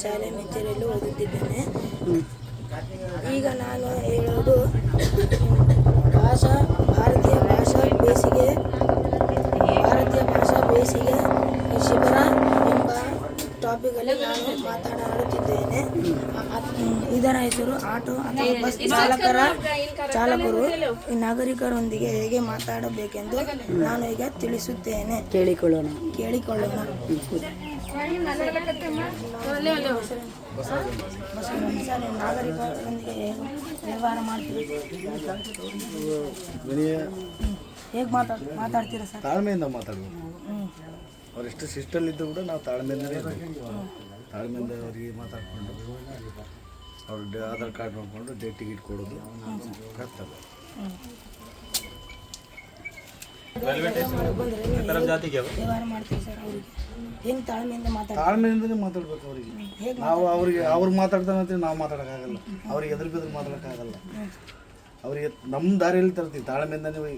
ಶಾಲೆ ಮಿಂಚೇರಿಯಲ್ಲಿ ಓದುತ್ತಿದ್ದೇನೆ. ಈಗ ನಾನು ಹೇಳೋದು ಭಾರತೀಯ ಭಾಷಾ ಬೇಸಿಗೆ ಶಿಬಿರ ಎಂಬ ಟಾಪಿಕಲ್ಲಿ ನಾನು ಮಾತನಾಡುತ್ತಿದ್ದೇನೆ. ಇದರ ಹೆಸರು ಆಟೋ ಅಥವಾ ಬಸ್ ಚಾಲಕರು ನಾಗರಿಕರೊಂದಿಗೆ ಹೇಗೆ ಮಾತಾಡಬೇಕೆಂದು ನಾನು ಈಗ ತಿಳಿಸುತ್ತೇನೆ. ಕೇಳಿಕೊಳ್ಳೋಣ. ನಾಗರಿಕರೊಂದಿಗೆ ವ್ಯವಹಾರ ಮಾಡ್ತೀವಿ, ಹೇಗೆ ಮಾತಾಡ್ತೀರಾ ಸರ್? ತಾಳ್ಮೆಯಿಂದ ಮಾತಾಡಬೇಕು. ಅವ್ರು ಎಷ್ಟು ಶಿಸ್ತಲ್ಲಿದ್ದು ಕೂಡ ನಾವು ತಾಳ್ಮೆಯಿಂದಲೇ ಅವರಿಗೆ ಮಾತಾಡಿಕೊಂಡು ಅವ್ರ ಆಧಾರ್ ಕಾರ್ಡ್ ನೋಡಿಕೊಂಡು ಟಿಕೆಟ್ ಕೊಡೋದು ಕರ್ತವ್ಯ. ವ್ಯವಹಾರ ಮಾಡ್ತೀವಿ ಸರ್. ಅವ್ರಿಗೆ ಹೆಂಗೆ ತಾಳ್ಮೆಯಿಂದಲೇ ಮಾತಾಡ್ಬೇಕು ಅವರಿಗೆ. ನಾವು ಅವ್ರಿಗೆ ಮಾತಾಡ್ತಾನಂತೀವಿ, ನಾವು ಮಾತಾಡೋಕ್ಕಾಗಲ್ಲ. ಅವ್ರಿಗೆ ಎದುರು ಮಾತಾಡೋಕ್ಕಾಗಲ್ಲ. ಅವರಿಗೆ ನಮ್ಮ ದಾರಿಯಲ್ಲಿ ತರ್ತೀವಿ. ತಾಳ್ಮೆಯಿಂದನೇ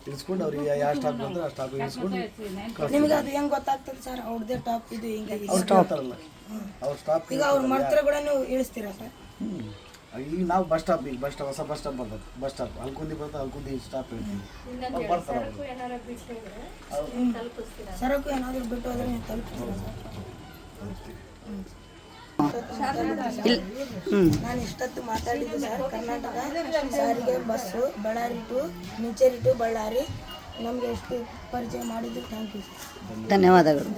ಇಳಿಸ್ಕೊಂಡು ಅವ್ರಿಗೆ ಯಾವ ಸ್ಟಾಪ್ ಬಂದ್ರೆ ಆ ಸ್ಟಾಪ್ ಇಳಿಸ್ಕೊಂಡು. ನಿಮಗೆ ಅದು ಹೆಂಗೆ ಗೊತ್ತಾಗ್ತದೆ ಸರ್? ಅವ್ರದ್ದೇ ಟಾಪ್ ಇದು ಹಿಂಗೆ ಅವ್ರು ಸ್ಟಾಪ್ ಅವ್ರ ಸ್ಟಾಪ್. ಈಗ ಅವ್ರು ಮಾಡ್ತಾರೆ ಕೂಡ ನೀವು ಇಳಿಸ್ತೀರಾ ಸರ್? ಈಗ ನಾವು ಹೊಸ ಬಸ್ ಸ್ಟಾಪ್ ಬರ್ತದೆ. ಬಸ್ ಸ್ಟಾಪ್ ಅಲ್ಕುಂದಿ ಬರ್ತದೆ, ಅಲ್ಕುಂದಿ ಸ್ಟಾಪ್ ಹೇಳ್ತೀವಿ. ಬರ್ತಾರೆ ಸರಕು ಏನಾದರೂ ಬಿಟ್ಟು ಹೋದ್ರೆ ನೀವು ತಲುಪಿಸ್ತೀರಾ ಸರ್? ನಾನು ಇಷ್ಟೊತ್ತು ಮಾತಾಡಿದ್ದು ಸರ್ ಕರ್ನಾಟಕ ಸಾರಿಗೆ bus Ballari to Mincheri to Ballari. ನಮಗೆ ಎಷ್ಟು ಪರಿಚಯ ಮಾಡಿದ್ದು ಥ್ಯಾಂಕ್ ಯು ಸರ್. ಧನ್ಯವಾದಗಳು.